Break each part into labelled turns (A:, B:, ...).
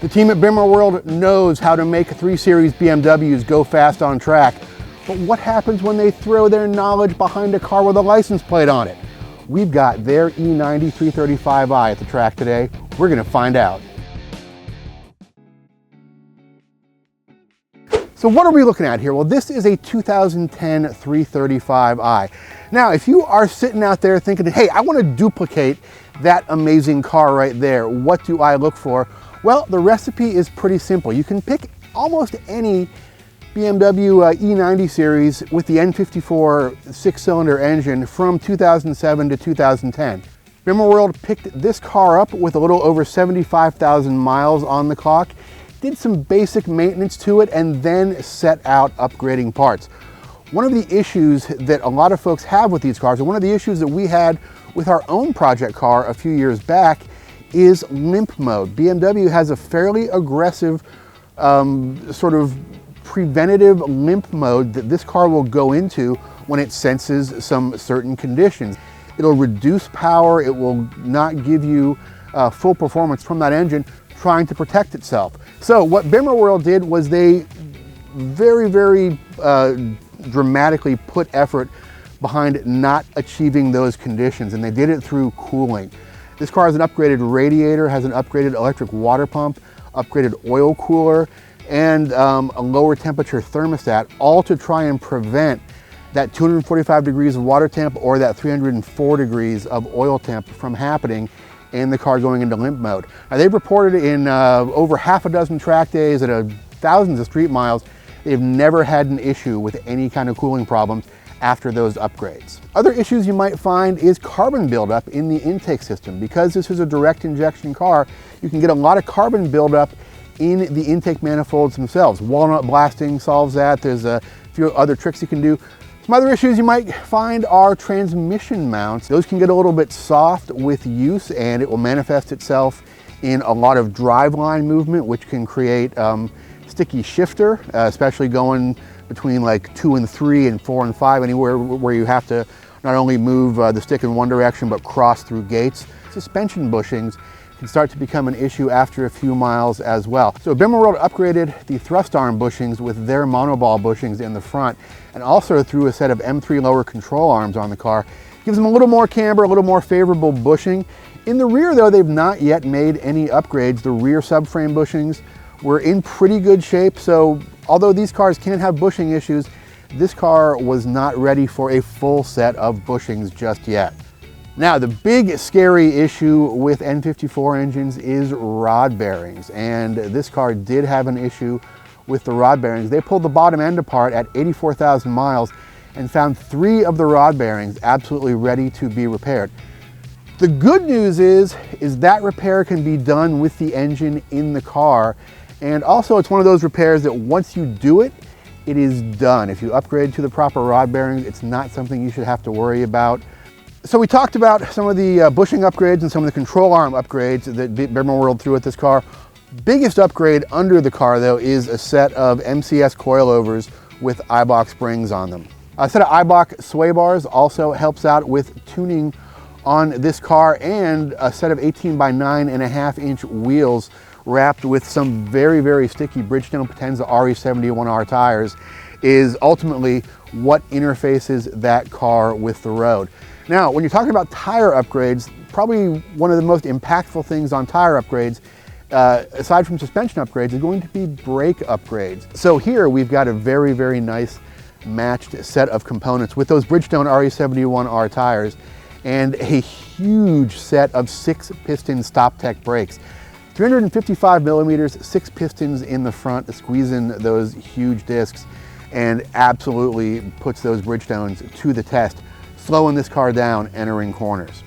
A: The team at Bimmer World knows how to make 3 Series BMWs go fast on track. But what happens when they throw their knowledge behind a car with a license plate on it? We've got their E90 335i at the track today. We're going to find out. So what are we looking at here? Well, this is a 2010 335i. Now, if you are sitting out there thinking, hey, I want to duplicate that amazing car right there, what do I look for? Well, the recipe is pretty simple. You can pick almost any BMW E90 series with the N54 6-cylinder engine from 2007 to 2010. Bimmer World picked this car up with a little over 75,000 miles on the clock, did some basic maintenance to it, and then set out upgrading parts. One of the issues that a lot of folks have with these cars, and one of the issues that we had with our own project car a few years back, is limp mode. BMW has a fairly aggressive sort of preventative limp mode that this car will go into when it senses some certain conditions. It'll reduce power, it will not give you full performance from that engine, trying to protect itself. So what Bimmer World did was they very dramatically put effort behind not achieving those conditions, and they did it through cooling. This car has an upgraded radiator, has an upgraded electric water pump, upgraded oil cooler, and a lower temperature thermostat, all to try and prevent that 245 degrees of water temp or that 304 degrees of oil temp from happening and the car going into limp mode. Now, they've reported in over half a dozen track days and thousands of street miles, they've never had an issue with any kind of cooling problems after those upgrades. Other issues you might find is carbon buildup in the intake system. Because this is a direct injection car, you can get a lot of carbon buildup in the intake manifolds themselves. Walnut blasting solves that. There's a few other tricks you can do. Some other issues you might find are transmission mounts. Those can get a little bit soft with use, and it will manifest itself in a lot of driveline movement, which can create sticky shifter, especially going between like 2 and 3 and 4 and 5, anywhere where you have to not only move the stick in one direction, but cross through gates. Suspension bushings can start to become an issue after a few miles as well. So Bimmer World upgraded the thrust arm bushings with their monoball bushings in the front, and also threw a set of M3 lower control arms on the car. Gives them a little more camber, a little more favorable bushing. In the rear though, they've not yet made any upgrades. The rear subframe bushings were in pretty good shape, so although these cars can have bushing issues, this car was not ready for a full set of bushings just yet. Now, the big scary issue with N54 engines is rod bearings, and this car did have an issue with the rod bearings. They pulled the bottom end apart at 84,000 miles and found 3 of the rod bearings absolutely ready to be repaired. The good news is that repair can be done with the engine in the car. And also, it's one of those repairs that once you do it, it is done. If you upgrade to the proper rod bearings, it's not something you should have to worry about. So we talked about some of the bushing upgrades and some of the control arm upgrades that Bimmer World threw at this car. Biggest upgrade under the car, though, is a set of MCS coilovers with Eibach springs on them. A set of Eibach sway bars also helps out with tuning on this car, and a set of 18 by 9.5-inch wheels wrapped with some very sticky Bridgestone Potenza RE71R tires is ultimately what interfaces that car with the road. Now, when you're talking about tire upgrades, probably one of the most impactful things on tire upgrades, aside from suspension upgrades, is going to be brake upgrades. So here we've got a very nice matched set of components with those Bridgestone RE71R tires and a huge set of 6-piston StopTech brakes. 355 millimeters, 6 pistons in the front, squeezing those huge discs, and absolutely puts those Bridgestones to the test, slowing this car down entering corners.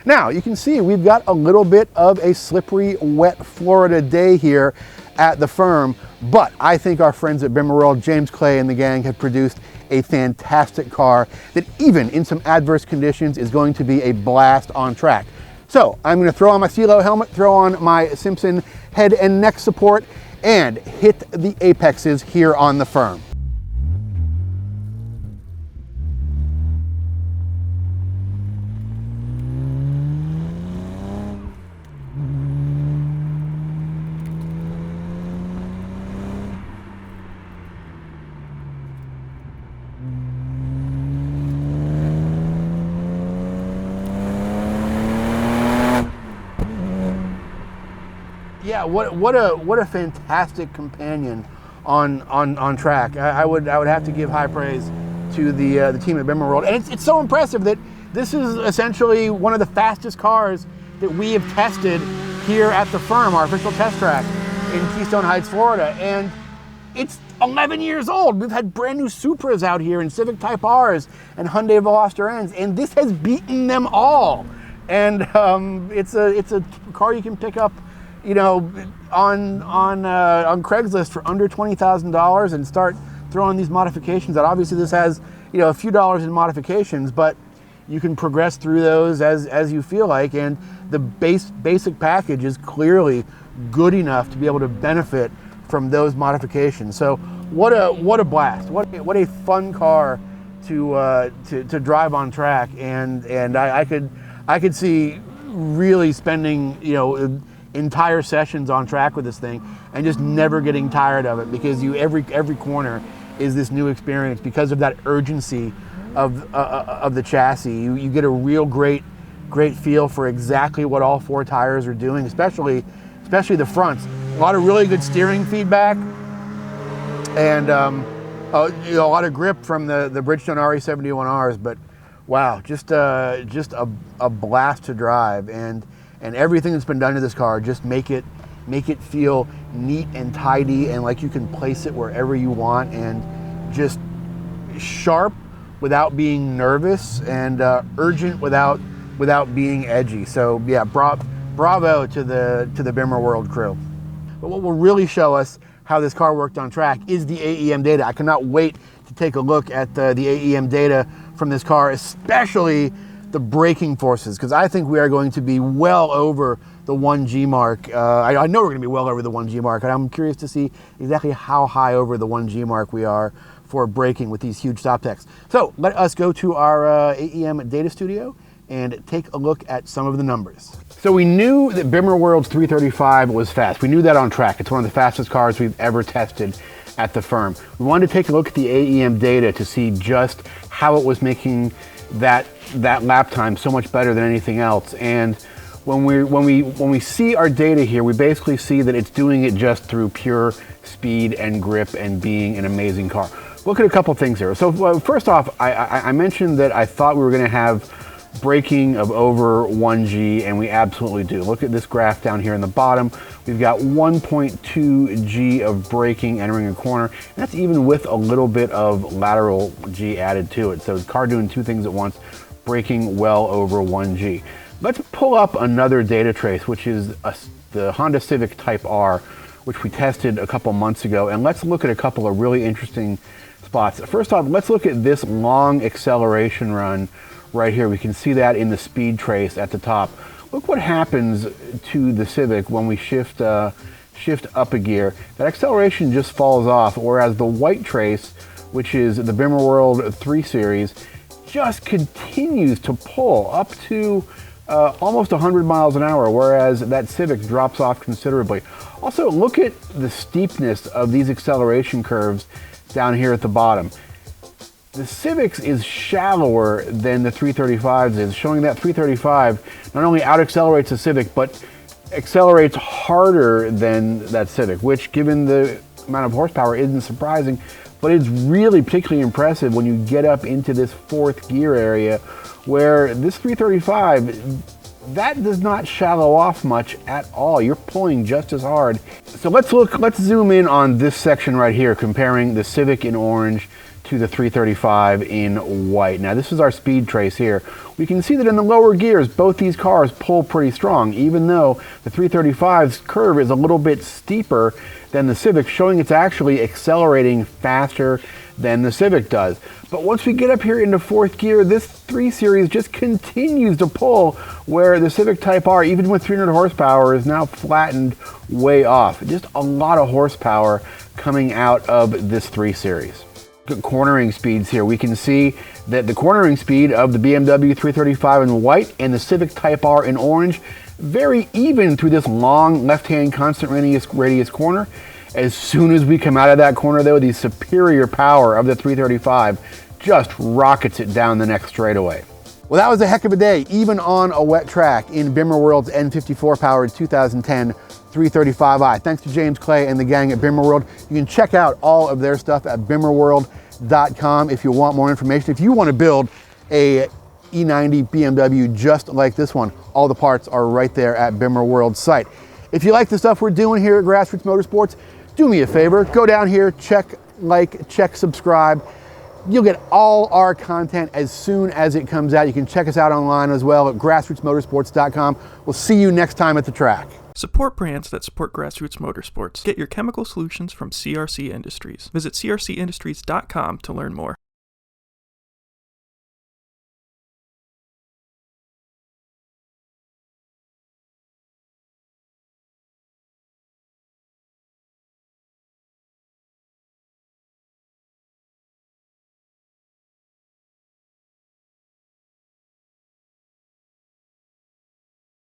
A: Now, you can see we've got a little bit of a slippery, wet Florida day here at the firm, but I think our friends at Bimmer World, James Clay and the gang, have produced a fantastic car that even in some adverse conditions is going to be a blast on track. So I'm going to throw on my CeeLo helmet, throw on my Simpson head and neck support, and hit the apexes here on the firm. Yeah, what a fantastic companion on track. I would have to give high praise to the team at Bimmer World, and it's so impressive that this is essentially one of the fastest cars that we have tested here at the firm, our official test track in Keystone Heights, Florida, and it's 11 years old. We've had brand new Supras out here and Civic Type Rs and Hyundai Veloster Ns, and this has beaten them all. And it's a car you can pick up, you know, on Craigslist for under $20,000 and start throwing these modifications out. Obviously, this has, you know, a few dollars in modifications, but you can progress through those as you feel like, and the basic package is clearly good enough to be able to benefit from those modifications. So what a blast! What a fun car to drive on track, and I could see really spending, you know, entire sessions on track with this thing and just never getting tired of it, because every corner is this new experience because of that urgency of the chassis. You get a real great feel for exactly what all four tires are doing, especially the fronts. A lot of really good steering feedback, and you know, a lot of grip from the Bridgestone RE71Rs. But wow, just a blast to drive, and everything that's been done to this car just make it feel neat and tidy, and like you can place it wherever you want, and just sharp without being nervous, and urgent without being edgy. So yeah, bravo to the Bimmer World crew. But what will really show us how this car worked on track is the AEM data. I cannot wait to take a look at the AEM data from this car, especially the braking forces, because I think we are going to be well over the 1G mark. I know we're going to be well over the 1G mark, and I'm curious to see exactly how high over the 1G mark we are for braking with these huge stop techs. So let us go to our AEM data studio and take a look at some of the numbers. So we knew that Bimmer World's 335 was fast. We knew that on track. It's one of the fastest cars we've ever tested at the firm. We wanted to take a look at the AEM data to see just how it was making that lap time so much better than anything else. And when we see our data here, we basically see that it's doing it just through pure speed and grip and being an amazing car. Look at a couple things here. So first off, I mentioned that I thought we were going to have braking of over 1G, and we absolutely do. Look at this graph down here in the bottom. We've got 1.2 G of braking entering a corner, and that's even with a little bit of lateral G added to it. So the car doing two things at once, braking well over 1G. Let's pull up another data trace, which is the Honda Civic Type R, which we tested a couple months ago, and let's look at a couple of really interesting spots. First off, let's look at this long acceleration run right here. We can see that in the speed trace at the top. Look what happens to the Civic when we shift up a gear. That acceleration just falls off, whereas the white trace, which is the Bimmer World 3 Series, just continues to pull up to almost 100 miles an hour, whereas that Civic drops off considerably. Also, look at the steepness of these acceleration curves down here at the bottom. The Civic is shallower than the 335s is, showing that 335 not only out-accelerates the Civic, but accelerates harder than that Civic, which, given the amount of horsepower, isn't surprising, but it's really particularly impressive when you get up into this fourth gear area, where this 335, that does not shallow off much at all. You're pulling just as hard. So let's zoom in on this section right here, comparing the Civic in orange to the 335 in white. Now this is our speed trace here. We can see that in the lower gears, both these cars pull pretty strong, even though the 335's curve is a little bit steeper than the Civic, showing it's actually accelerating faster than the Civic does. But once we get up here into fourth gear, this 3 Series just continues to pull, where the Civic Type R, even with 300 horsepower, is now flattened way off. Just a lot of horsepower coming out of this 3 Series. Cornering speeds here, we can see that the cornering speed of the BMW 335 in white and the Civic Type R in orange, very even through this long left-hand constant radius corner. As soon as we come out of that corner, though, the superior power of the 335 just rockets it down the next straightaway. Well, that was a heck of a day, even on a wet track in Bimmer World's N54 powered 2010 335i. Thanks to James Clay and the gang at Bimmer World. You can check out all of their stuff at bimmerworld.com if you want more information. If you want to build a E90 BMW just like this one, all the parts are right there at Bimmer World's site. If you like the stuff we're doing here at Grassroots Motorsports, do me a favor, go down here, check like, check subscribe. You'll get all our content as soon as it comes out. You can check us out online as well at grassrootsmotorsports.com. We'll see you next time at the track.
B: Support brands that support Grassroots Motorsports. Get your chemical solutions from CRC Industries. Visit crcindustries.com to learn more.